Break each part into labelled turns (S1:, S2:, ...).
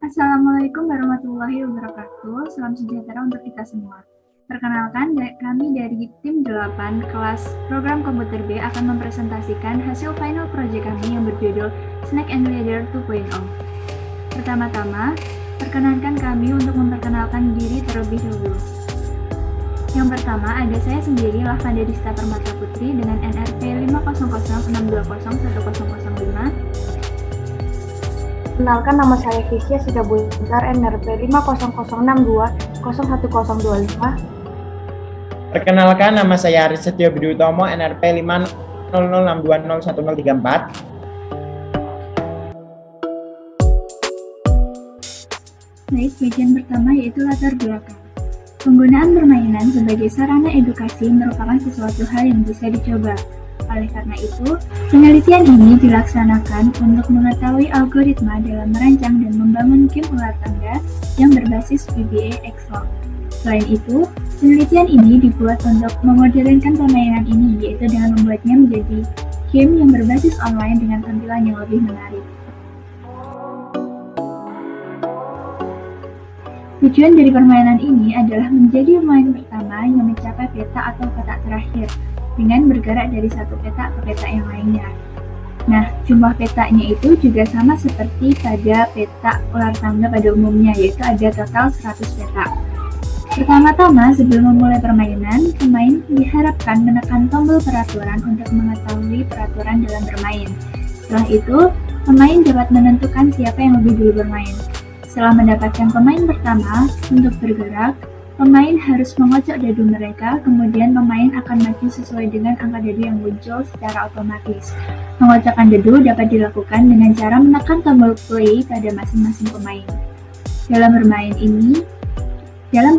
S1: Assalamualaikum warahmatullahi wabarakatuh. Salam sejahtera untuk kita semua. Perkenalkan, kami dari tim 8 kelas program komputer B akan mempresentasikan hasil final project kami yang berjudul Snack and Leader 2.0. Pertama-tama, perkenankan kami untuk memperkenalkan diri terlebih dahulu. Yang pertama, ada saya sendiri, Lavanda Dista Permata Putri dengan NRP 50062010005.
S2: Kenalkan, nama saya Fisya Sidabutar, NRP 50062011025.
S3: Perkenalkan, nama saya Aris Setio Budi Utomo, NRP 50062011034.
S1: Baik, bagian pertama yaitu latar belakang. Penggunaan permainan sebagai sarana edukasi merupakan sesuatu hal yang bisa dicoba. Oleh karena itu, penelitian ini dilaksanakan untuk mengetahui algoritma dalam merancang dan membangun game ular tangga yang berbasis VBA Excel. Selain itu, penelitian ini dibuat untuk memodernkan permainan ini, yaitu dengan membuatnya menjadi game yang berbasis online dengan tampilan yang lebih menarik. Tujuan dari permainan ini adalah menjadi pemain pertama yang mencapai peta atau kotak terakhir dengan bergerak dari satu peta ke peta yang lainnya. Nah, jumlah petanya itu juga sama seperti pada peta ular tangga pada umumnya, yaitu ada total 100 peta. Pertama-tama, sebelum memulai permainan, pemain diharapkan menekan tombol peraturan untuk mengetahui peraturan dalam bermain. Setelah itu, pemain dapat menentukan siapa yang lebih dulu bermain. Setelah mendapatkan pemain pertama, untuk bergerak, pemain harus mengocok dadu mereka, kemudian pemain akan maju sesuai dengan angka dadu yang muncul secara otomatis. Mengocokkan dadu dapat dilakukan dengan cara menekan tombol play pada masing-masing pemain. Dalam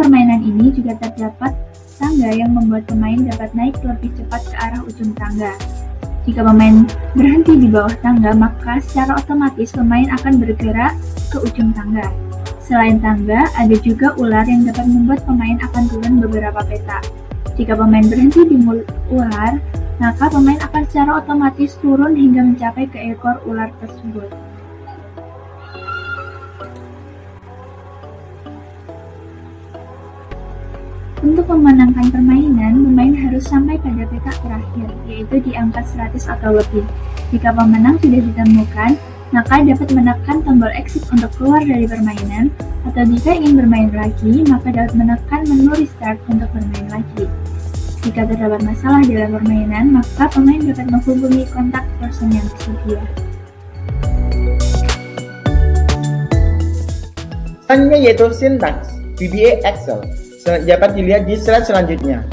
S1: permainan ini juga terdapat tangga yang membuat pemain dapat naik lebih cepat ke arah ujung tangga. Jika pemain berhenti di bawah tangga, maka secara otomatis pemain akan bergerak ke ujung tangga. Selain tangga, ada juga ular yang dapat membuat pemain akan turun beberapa peta. Jika pemain berhenti di ular, maka pemain akan secara otomatis turun hingga mencapai ke ekor ular tersebut. Untuk memenangkan permainan, pemain harus sampai pada peta terakhir, yaitu di angka 100 atau lebih. Jika pemenang sudah ditemukan, maka dapat menekan tombol exit untuk keluar dari permainan, atau jika ingin bermain lagi, maka dapat menekan menu restart untuk bermain lagi. Jika terdapat masalah dalam permainan, maka pemain dapat menghubungi kontak person yang tersedia.
S3: Selanjutnya yaitu sintaks VBA Excel. Dapat dilihat di slide selanjutnya.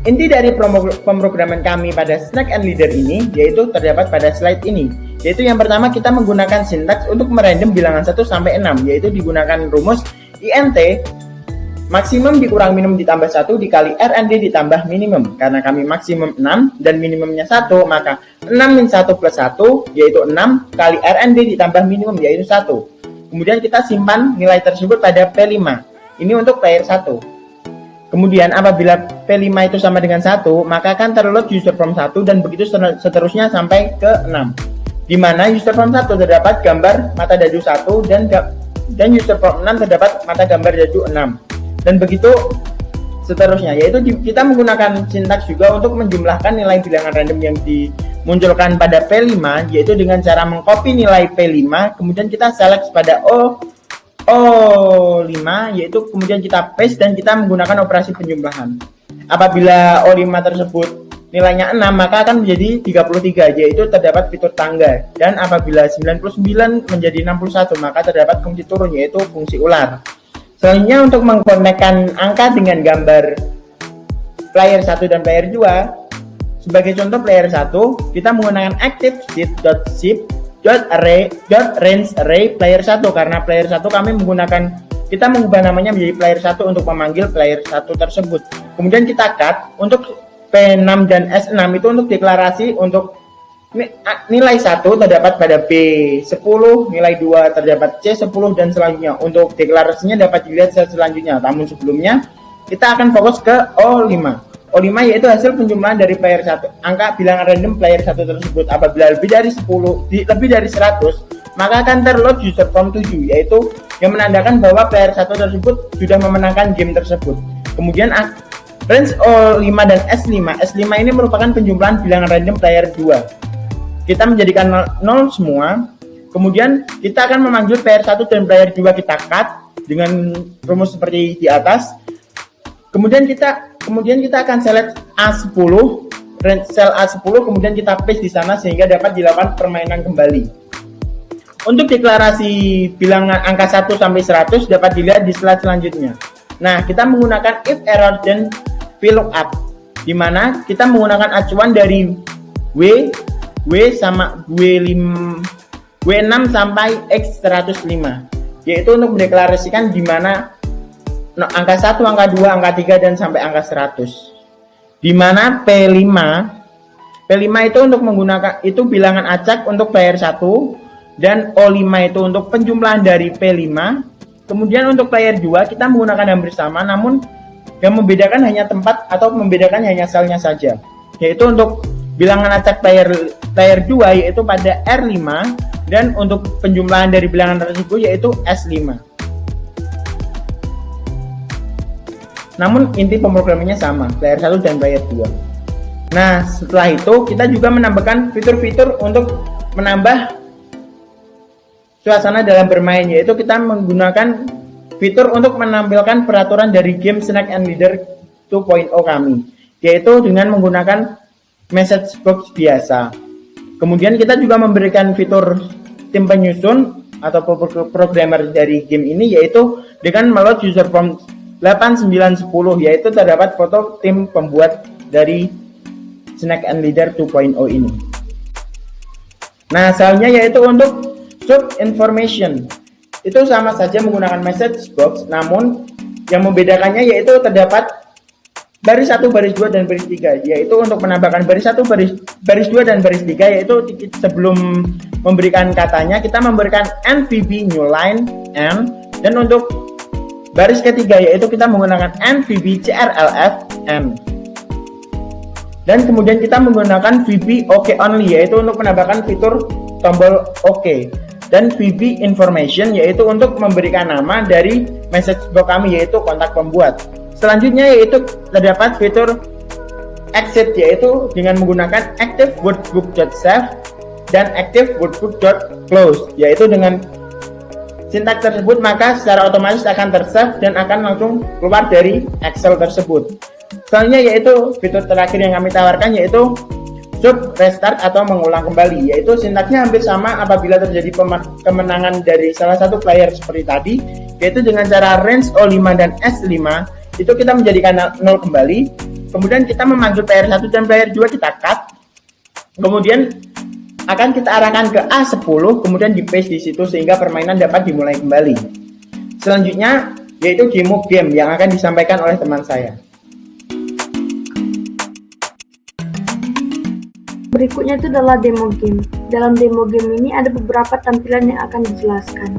S3: Inti dari pemrograman kami pada Snack and Leader ini yaitu terdapat pada slide ini. Yaitu yang pertama, kita menggunakan sintaks untuk merandom bilangan 1 sampai 6, yaitu digunakan rumus INT maksimum dikurang minimum ditambah 1 dikali RND ditambah minimum. Karena kami maksimum 6 dan minimumnya 1, maka 6 min 1 plus 1 yaitu 6 kali RND ditambah minimum yaitu 1. Kemudian kita simpan nilai tersebut pada P5. Ini untuk player 1. Kemudian apabila P5 itu sama dengan 1, maka akan terload user form 1 dan begitu seterusnya sampai ke 6. Di mana user form 1 terdapat gambar mata dadu 1 dan user form 6 terdapat mata gambar dadu 6. Dan begitu seterusnya, yaitu kita menggunakan sintaks juga untuk menjumlahkan nilai bilangan random yang dimunculkan pada P5, yaitu dengan cara mengcopy nilai P5, kemudian kita select pada O5, yaitu kemudian kita paste dan kita menggunakan operasi penjumlahan. Apabila O5 tersebut nilainya 6, maka akan menjadi 33, yaitu terdapat fitur tangga. Dan apabila 99 menjadi 61, maka terdapat fungsi turun, yaitu fungsi ular. Selanjutnya, untuk mengkonekkan angka dengan gambar player 1 dan player 2, sebagai contoh player 1, kita menggunakan active.zip.range array player 1, karena player 1 kita mengubah namanya menjadi player 1 untuk memanggil player 1 tersebut. Kemudian kita cut untuk P6 dan S6 itu untuk deklarasi untuk nilai 1 terdapat pada B10, nilai 2 terdapat C10 dan selanjutnya. Untuk deklarasinya dapat dilihat selanjutnya. Namun sebelumnya kita akan fokus ke O5. O5 yaitu hasil penjumlahan dari player 1, angka bilangan random player 1 tersebut. Apabila lebih dari 100, maka akan terload user form 7, yaitu yang menandakan bahwa player 1 tersebut sudah memenangkan game tersebut. Kemudian range O5 dan S5. S5 ini merupakan penjumlahan bilangan random player 2. Kita menjadikan 0 semua. Kemudian kita akan memanggil player 1 dan player 2 kita cut dengan rumus seperti di atas. Kemudian kita akan select A10, range cell A10, kemudian kita paste di sana sehingga dapat dilakukan permainan kembali. Untuk deklarasi bilangan angka 1 sampai 100 dapat dilihat di slide selanjutnya. Nah, kita menggunakan if error dan VLOOKUP, di mana kita menggunakan acuan dari W sama W6 sampai X105, yaitu untuk mendeklarasikan di mana angka 1, angka 2, angka 3 dan sampai angka 100. Di mana P5 itu untuk menggunakan itu bilangan acak untuk player 1 dan O5 itu untuk penjumlahan dari P5. Kemudian untuk player 2 kita menggunakan hampir sama, namun yang membedakan hanya tempat atau membedakan hanya selnya saja, yaitu untuk bilangan acak player 2 yaitu pada R5 dan untuk penjumlahan dari bilangan tersebut yaitu S5. Namun inti pemrogramannya sama, player 1 dan player 2. Nah, setelah itu kita juga menambahkan fitur-fitur untuk menambah suasana dalam bermain, yaitu kita menggunakan fitur untuk menampilkan peraturan dari game Snack and Leader 2.0 kami, yaitu dengan menggunakan message box biasa. Kemudian kita juga memberikan fitur tim penyusun atau programmer dari game ini, yaitu dengan meload user form 8910, yaitu terdapat foto tim pembuat dari Snack and Leader 2.0 ini. Nah, selanjutnya yaitu untuk sub information. Itu sama saja menggunakan message box, namun yang membedakannya yaitu terdapat baris 1, baris 2 dan baris 3, yaitu untuk menambahkan baris 1, baris 2 dan baris 3, yaitu sebelum memberikan katanya kita memberikan NVB new line N, dan untuk baris ketiga yaitu kita menggunakan NVB CRLF N. Dan kemudian kita menggunakan VB OK only, yaitu untuk menambahkan fitur tombol OK. Dan VB information yaitu untuk memberikan nama dari message box kami, yaitu kontak pembuat. Selanjutnya yaitu terdapat fitur exit, yaitu dengan menggunakan active workbook.save dan active workbook.close, yaitu dengan sintaks tersebut maka secara otomatis akan tersave dan akan langsung keluar dari Excel tersebut. Selanjutnya yaitu fitur terakhir yang kami tawarkan yaitu sub restart atau mengulang kembali, yaitu sintaksnya hampir sama apabila terjadi kemenangan dari salah satu player seperti tadi, yaitu dengan cara range O5 dan S5 itu kita menjadikan 0 kembali. Kemudian kita memanggil player 1 dan player 2 kita cut. Kemudian akan kita arahkan ke A10, kemudian di paste di situ sehingga permainan dapat dimulai kembali. Selanjutnya yaitu demo game yang akan disampaikan oleh teman saya.
S2: Berikutnya itu adalah demo game. Dalam demo game ini ada beberapa tampilan yang akan dijelaskan.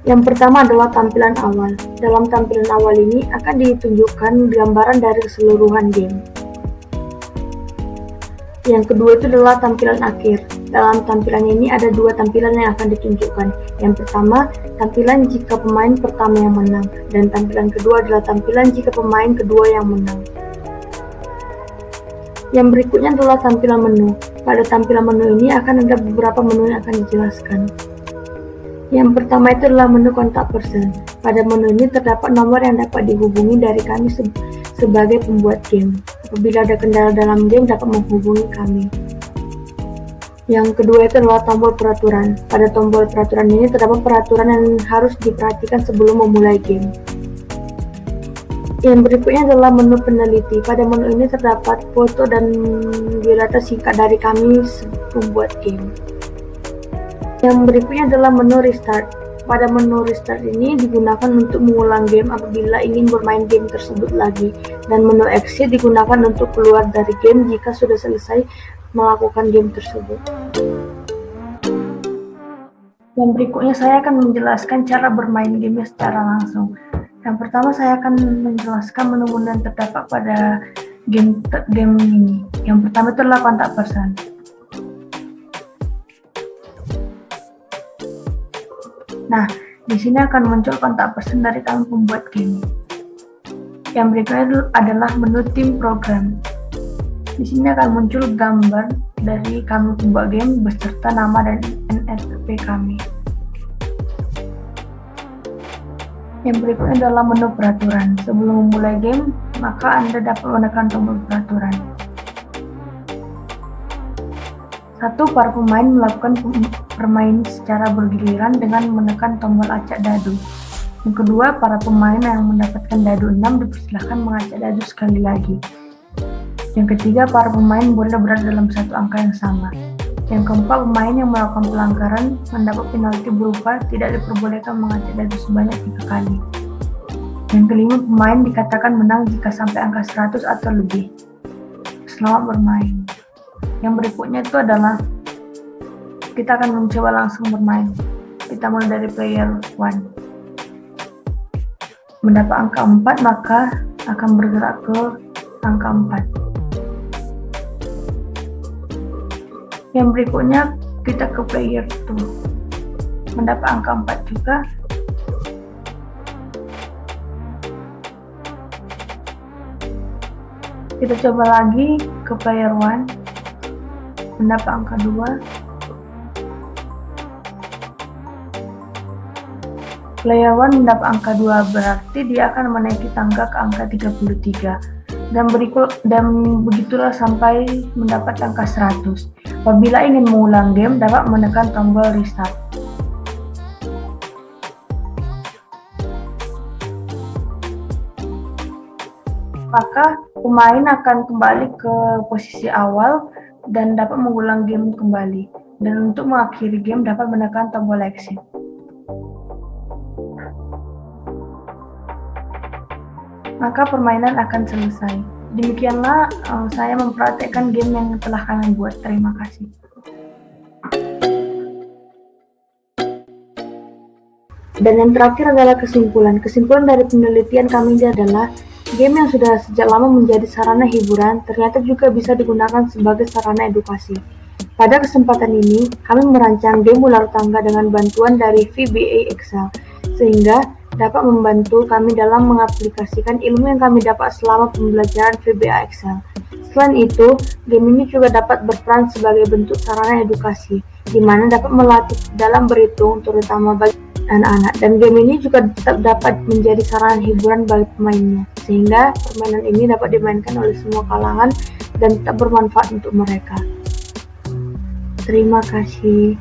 S2: Yang pertama adalah tampilan awal. Dalam tampilan awal ini akan ditunjukkan gambaran dari keseluruhan game. Yang kedua itu adalah tampilan akhir. Dalam tampilan ini ada dua tampilan yang akan ditunjukkan. Yang pertama, tampilan jika pemain pertama yang menang, dan tampilan kedua adalah tampilan jika pemain kedua yang menang. Yang berikutnya adalah tampilan menu. Pada tampilan menu ini akan ada beberapa menu yang akan dijelaskan. Yang pertama itu adalah menu kontak person. Pada menu ini terdapat nomor yang dapat dihubungi dari kami sebagai pembuat game. Apabila ada kendala dalam game dapat menghubungi kami. Yang kedua itu adalah tombol peraturan. Pada tombol peraturan ini terdapat peraturan yang harus diperhatikan sebelum memulai game. Yang berikutnya adalah menu peneliti. Pada menu ini terdapat foto dan biodata singkat dari kami pembuat game. Yang berikutnya adalah menu restart. Pada menu restart ini digunakan untuk mengulang game apabila ingin bermain game tersebut lagi, dan menu exit digunakan untuk keluar dari game jika sudah selesai melakukan game tersebut. Yang berikutnya saya akan menjelaskan cara bermain game secara langsung. Yang pertama saya akan menjelaskan menu-menu yang terdapat pada game ini. Yang pertama itu adalah kontak person. Nah, di sini akan muncul kontak person dari kami pembuat game. Yang berikutnya adalah menu tim program. Di sini akan muncul gambar dari kami pembuat game beserta nama dan NFP kami. Yang berikutnya adalah menu peraturan. Sebelum memulai game, maka Anda dapat menekan tombol peraturan. 1. Para pemain melakukan permainan secara bergiliran dengan menekan tombol acak dadu. Yang kedua, para pemain yang mendapatkan dadu 6 dipersilakan mengacak dadu sekali lagi. Yang ketiga, para pemain boleh berada dalam satu angka yang sama. Yang keempat, pemain yang melakukan pelanggaran mendapat penalti berupa tidak diperbolehkan mengacak dadu sebanyak 3 kali. Yang kelima, pemain dikatakan menang jika sampai angka 100 atau lebih. Selamat bermain. Yang berikutnya itu adalah kita akan mencoba langsung bermain. Kita mulai dari player 1. Mendapat angka 4 maka akan bergerak ke angka 4. Yang berikutnya kita ke player 2. Mendapat angka 4 juga. Kita coba lagi ke player 1. Mendapat angka 2. Player 1 mendapat angka 2, berarti dia akan menaiki tangga ke angka 33. Dan begitulah sampai mendapat angka 100. Apabila ingin mengulang game, dapat menekan tombol restart. Maka pemain akan kembali ke posisi awal dan dapat mengulang game kembali. Dan untuk mengakhiri game dapat menekan tombol exit. Maka permainan akan selesai. Demikianlah saya mempraktekkan game yang telah kami buat. Terima kasih. Dan yang terakhir adalah kesimpulan. Kesimpulan dari penelitian kami adalah game yang sudah sejak lama menjadi sarana hiburan ternyata juga bisa digunakan sebagai sarana edukasi. Pada kesempatan ini, kami merancang game ular tangga dengan bantuan dari VBA Excel, sehingga dapat membantu kami dalam mengaplikasikan ilmu yang kami dapat selama pembelajaran VBA Excel. Selain itu, game ini juga dapat berperan sebagai bentuk sarana edukasi, di mana dapat melatih dalam berhitung, terutama bagi anak-anak. Dan game ini juga tetap dapat menjadi sarana hiburan bagi pemainnya, sehingga permainan ini dapat dimainkan oleh semua kalangan dan tetap bermanfaat untuk mereka. Terima kasih.